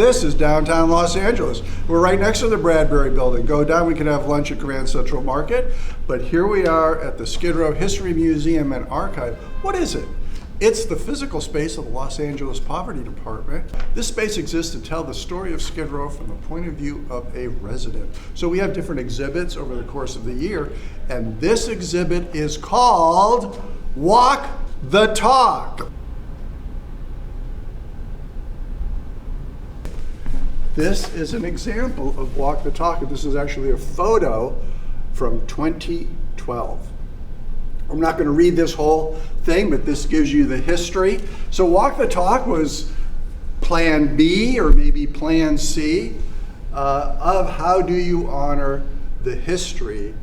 This is downtown Los Angeles. We're right next to the Bradbury Building. Go down, we can have lunch at Grand Central Market. But here we are at the Skid Row History Museum and Archive. What is it? It's the physical space of the Los Angeles Poverty Department. This space exists to tell the story of Skid Row from the point of view of a resident. So we have different exhibits over the course of the year, and this exhibit is called Walk the Talk. This is an example of Walk the Talk. This is actually a photo from 2012. I'm not going to read this whole thing, but this gives you the history. So Walk the Talk was plan B or maybe plan C of how do you honor the history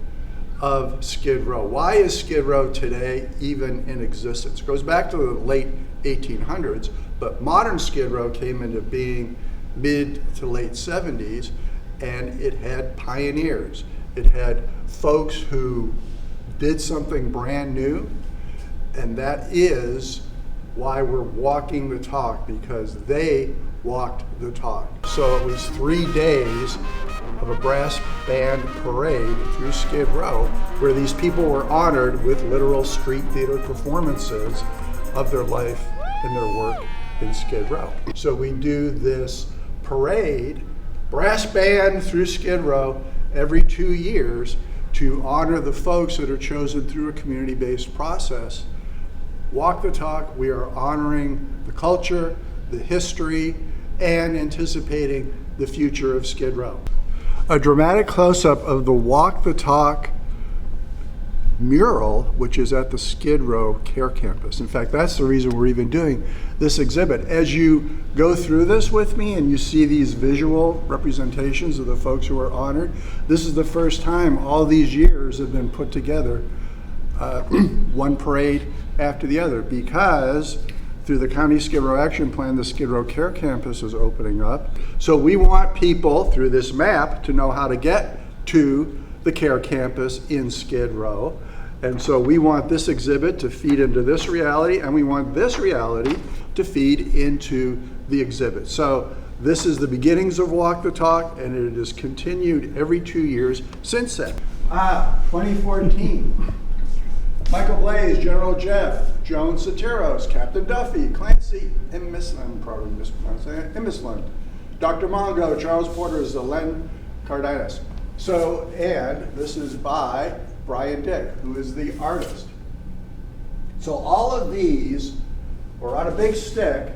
of Skid Row. Why is Skid Row today even in existence? It goes back to the late 1800s, but modern Skid Row came into being mid to late 70s, and it had pioneers. It had folks who did something brand new, and that is why we're walking the talk, because they walked the talk. So it was 3 days of a brass band parade through Skid Row where these people were honored with literal street theater performances of their life and their work in Skid Row. So we do this parade, brass band through Skid Row every 2 years to honor the folks that are chosen through a community-based process. Walk the talk, we are honoring the culture, the history, and anticipating the future of Skid Row. A dramatic close-up of the Walk the Talk mural, which is at the Skid Row Care Campus. In fact, that's the reason we're even doing this exhibit. As you go through this with me and you see these visual representations of the folks who are honored, this is the first time all these years have been put together, one parade after the other, because through the County Skid Row Action Plan, the Skid Row Care Campus is opening up. So we want people through this map to know how to get to the Care Campus in Skid Row. And so we want this exhibit to feed into this reality, and we want this reality to feed into the exhibit. So this is the beginnings of Walk the Talk, and it has continued every 2 years since then. 2014. Michael Blaze, General Jeff, Joan Soteros, Captain Duffy, Clancy Imisland, probably mispronouncing it, Imisland, Dr. Mongo, Charles Porter, Zelen Cardenas. So, and this is by Brian Dick, who is the artist. So all of these were on a big stick,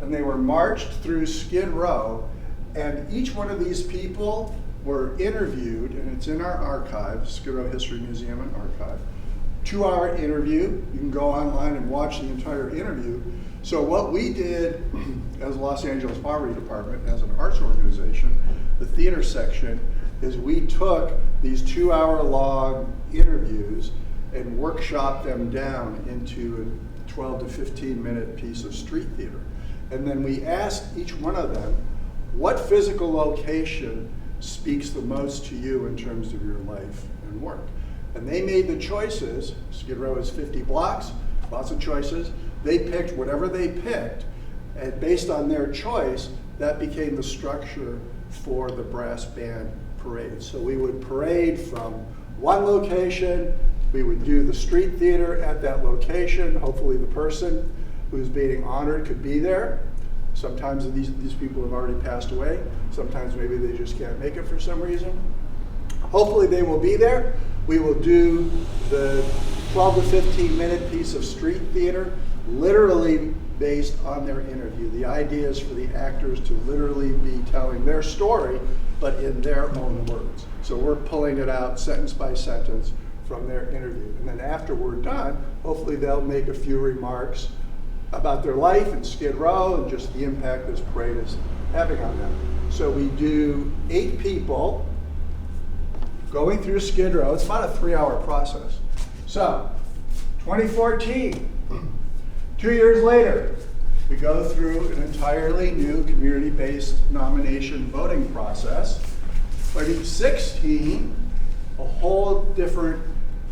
and they were marched through Skid Row, and each one of these people were interviewed, and it's in our archive, Skid Row History Museum and Archive. 2-hour interview. You can go online and watch the entire interview. So what we did as Los Angeles Poverty Department, as an arts organization, the theater section, is we took these 2-hour-long interviews and workshopped them down into a 12 to 15-minute piece of street theater. And then we asked each one of them, what physical location speaks the most to you in terms of your life and work? And they made the choices. Skid Row is 50 blocks, lots of choices. They picked whatever they picked, and based on their choice, that became the structure for the brass band parade. So we would parade from one location, we would do the street theater at that location. Hopefully the person who's being honored could be there. Sometimes these people have already passed away. Sometimes maybe they just can't make it for some reason. Hopefully they will be there. We will do the 12 to 15 minute piece of street theater, literally based on their interview. The idea is for the actors to literally be telling their story, but in their own words. So we're pulling it out sentence by sentence from their interview. And then after we're done, hopefully they'll make a few remarks about their life in Skid Row and just the impact this parade is having on them. So we do 8 people going through Skid Row. It's about a 3-hour process. So 2014, 2 years later, we go through an entirely new community-based nomination voting process. 2016, a whole different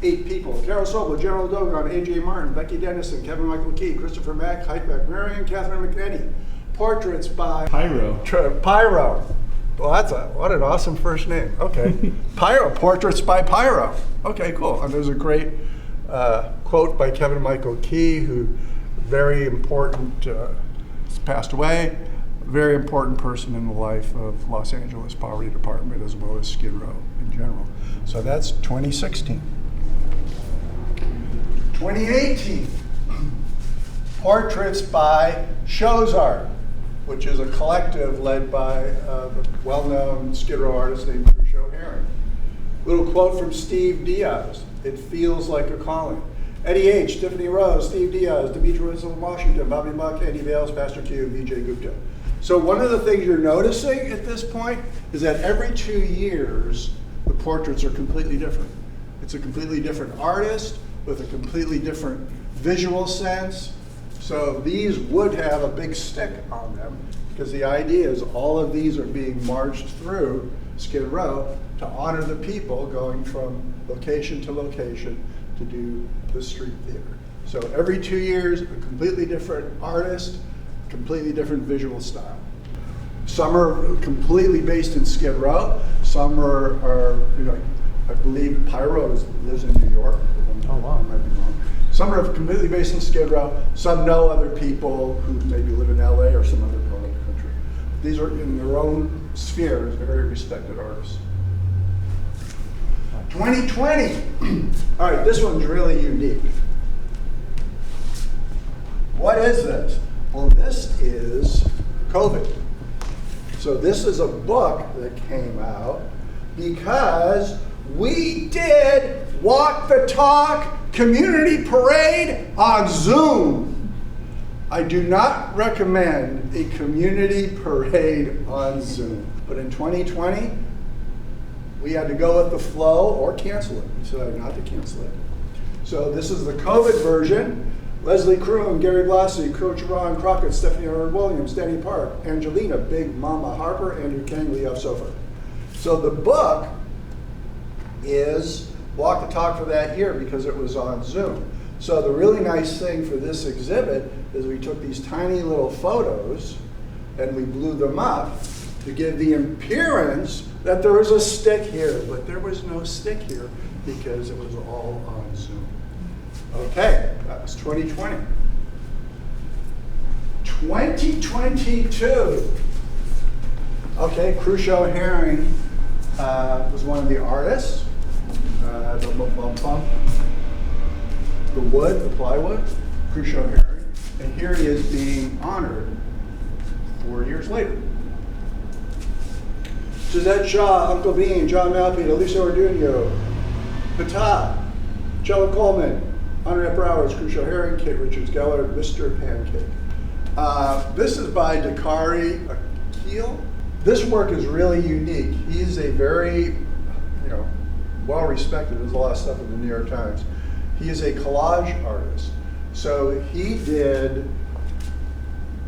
8 people. Carol Sobel, General Dogon, A.J. Martin, Becky Dennison, Kevin Michael Key, Christopher Mack, Hayk Makhmuryan, Catherine McNetty, Portraits by Pyro. Pyro. Well, what an awesome first name. Okay. Pyro, Portraits by Pyro. Okay, cool. And there's a great quote by Kevin Michael Key, who very important, has passed away, very important person in the life of Los Angeles Poverty Department as well as Skid Row in general. So that's 2016. 2018, Portraits by ShowzArt, which is a collective led by the well-known Skid Row artist named Crucio Herring. Little quote from Steve Diaz, "It feels like a calling." Eddie H., Tiffany Rose, Steve Diaz, Demetrius Washington, Bobby Muck, Andy Bales, Pastor Q, Vijay Gupta. So one of the things you're noticing at this point is that every 2 years, the portraits are completely different. It's a completely different artist with a completely different visual sense. So these would have a big stick on them because the idea is all of these are being marched through Skid Row to honor the people going from location to location to do the street theater. So every 2 years, a completely different artist, completely different visual style. Some are completely based in Skid Row. Some are I believe Pyro lives in New York. Oh, wow. I might be wrong. Some are completely based in Skid Row. Some know other people who maybe live in LA or some other part of the country. These are in their own spheres, very respected artists. 2020. All right, this one's really unique. What is this? Well, this is COVID. So this is a book that came out because we did Walk the Talk Community Parade on Zoom. I do not recommend a community parade on Zoom, but in 2020, we had to go with the flow or cancel it. We decided not to cancel it. So this is the COVID version. Leslie Kroon, Gary Blassie, Coach Ron Crockett, Stephanie R. Williams, Danny Park, Angelina, Big Mama Harper, Andrew King, Lee F. Sofa. So the book is Walk the Talk for that year because it was on Zoom. So the really nice thing for this exhibit is we took these tiny little photos and we blew them up to give the appearance that there was a stick here, but there was no stick here because it was all on Zoom. Okay, that was 2020. 2022. Okay, Crucio Herring was one of the artists. The wood, the plywood, Crucio Herring. And here he is being honored 4 years later. Suzette Shaw, Uncle Bean, John Malpete, Alicia Orduno, Patah, Jella Coleman, Honorary Browers, Crucio Herring, Kate Richards Geller, Mr. Pancake. This is by Dakarai Akil. This work is really unique. He's a very, well-respected. There's a lot of stuff in the New York Times. He is a collage artist. So he did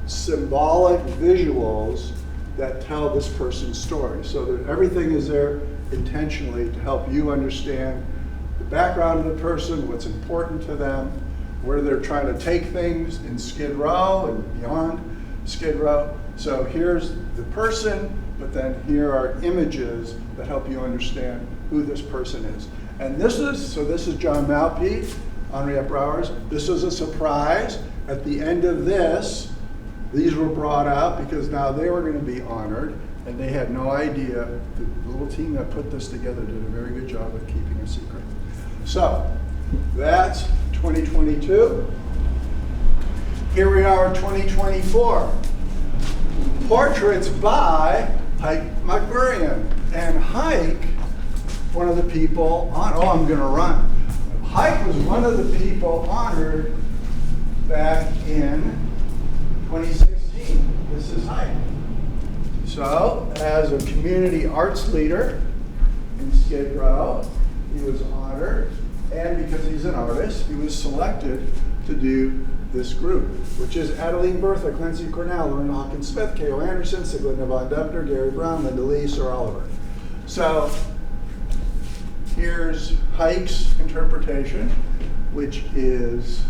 symbolic visuals that tell this person's story. So that everything is there intentionally to help you understand the background of the person, what's important to them, where they're trying to take things in Skid Row and beyond Skid Row. So here's the person, but then here are images that help you understand who this person is. And this is John Malpete, Henriette Browers. This was a surprise. At the end of this, these were brought out because now they were going to be honored, and they had no idea. The little team that put this together did a very good job of keeping a secret. So that's 2022. Here we are in 2024. Portraits by Hayk Makhmuryan. And Hayk, one of the people on, I'm going to run. Hayk was one of the people honored back in 2016. This is Hayk. So, as a community arts leader in Skid Row, he was honored, and because he's an artist, he was selected to do this group, which is Adeline Bertha, Clancy Cornell, Lauren Hawkins Smith, K.O. Anderson, Siglinde Von Depner, Gary Brown, Linda Lee, Sir Oliver. So, here's Hayk's interpretation, which is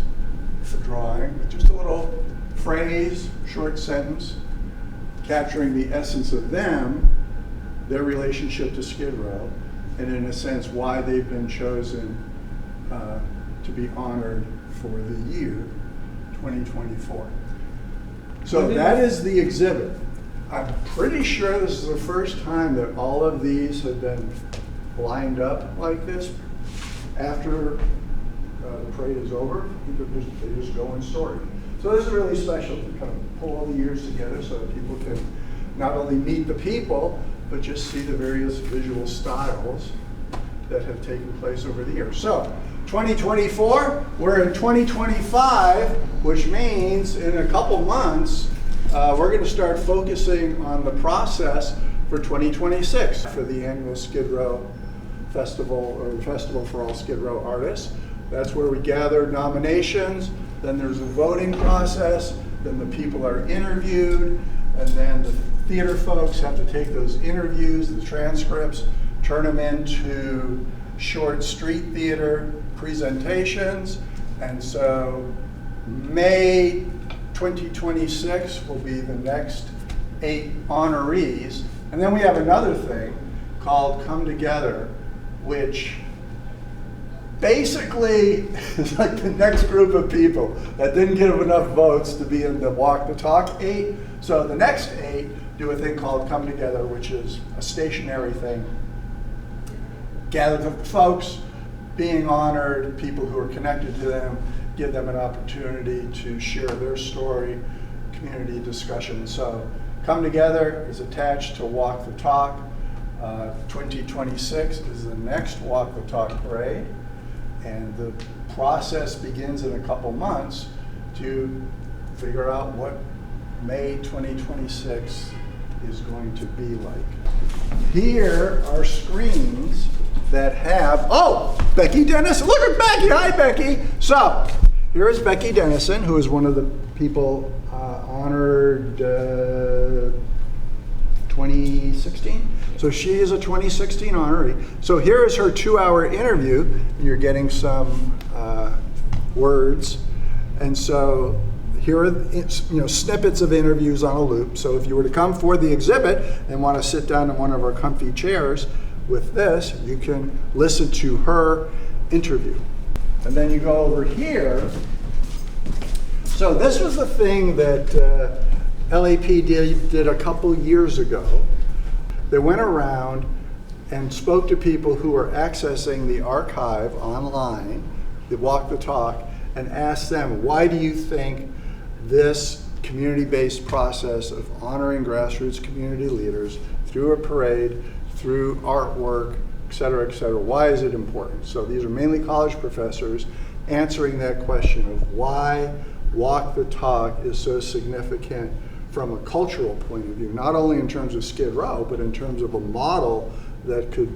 a drawing with just a little phrase, short sentence, capturing the essence of them, their relationship to Skid Row, and in a sense why they've been chosen to be honored for the year 2024. So that is the exhibit. I'm pretty sure this is the first time that all of these have been lined up like this. After the parade is over, they just go in storage. So this is really special to kind of pull all the years together so that people can not only meet the people, but just see the various visual styles that have taken place over the years. So 2024, we're in 2025, which means in a couple months, we're going to start focusing on the process for 2026 for the annual Skid Row Festival, or the Festival for All Skid Row Artists. That's where we gather nominations, then there's a voting process, then the people are interviewed, and then the theater folks have to take those interviews, the transcripts, turn them into short street theater presentations. And so May 2026 will be the next 8 honorees. And then we have another thing called Come Together, which basically is like the next group of people that didn't get enough votes to be in the Walk the Talk 8. So the next 8 do a thing called Come Together, which is a stationary thing. Gather the folks being honored, people who are connected to them, give them an opportunity to share their story, community discussion. So Come Together is attached to Walk the Talk. 2026 is the next Walk the Talk parade. And the process begins in a couple months to figure out what May 2026 is going to be like. Here are screens that have, oh, Becky Dennison. Look at Becky. Hi, Becky. So here is Becky Dennison, who is one of the people honored 2016. So she is a 2016 honoree. So here is her 2-hour interview. You're getting some words. And so here are snippets of interviews on a loop. So if you were to come for the exhibit and want to sit down in one of our comfy chairs with this, you can listen to her interview. And then you go over here. So this was the thing that LAPD did a couple years ago. They went around and spoke to people who were accessing the archive online, the Walk the Talk, and asked them, why do you think this community-based process of honoring grassroots community leaders through a parade, through artwork, et cetera, why is it important? So these are mainly college professors answering that question of why Walk the Talk is so significant from a cultural point of view, not only in terms of Skid Row, but in terms of a model that could,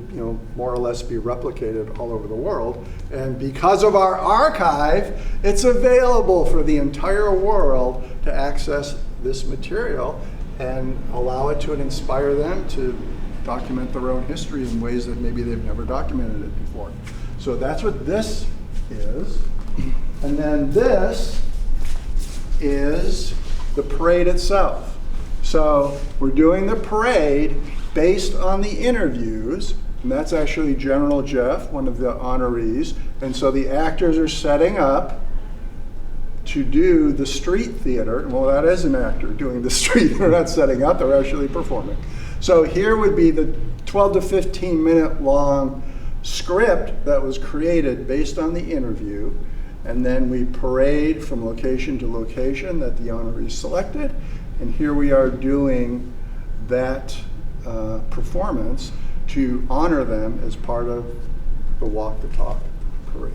more or less be replicated all over the world. And because of our archive, it's available for the entire world to access this material and allow it to inspire them to document their own history in ways that maybe they've never documented it before. So that's what this is. And then this is the parade itself. So we're doing the parade based on the interviews, and that's actually General Jeff, one of the honorees. And so the actors are setting up to do the street theater. Well, that is an actor doing the street. They're not setting up, they're actually performing. So here would be the 12 to 15 minute long script that was created based on the interview. And then we parade from location to location that the honorees selected. And here we are doing that performance to honor them as part of the Walk the Talk parade.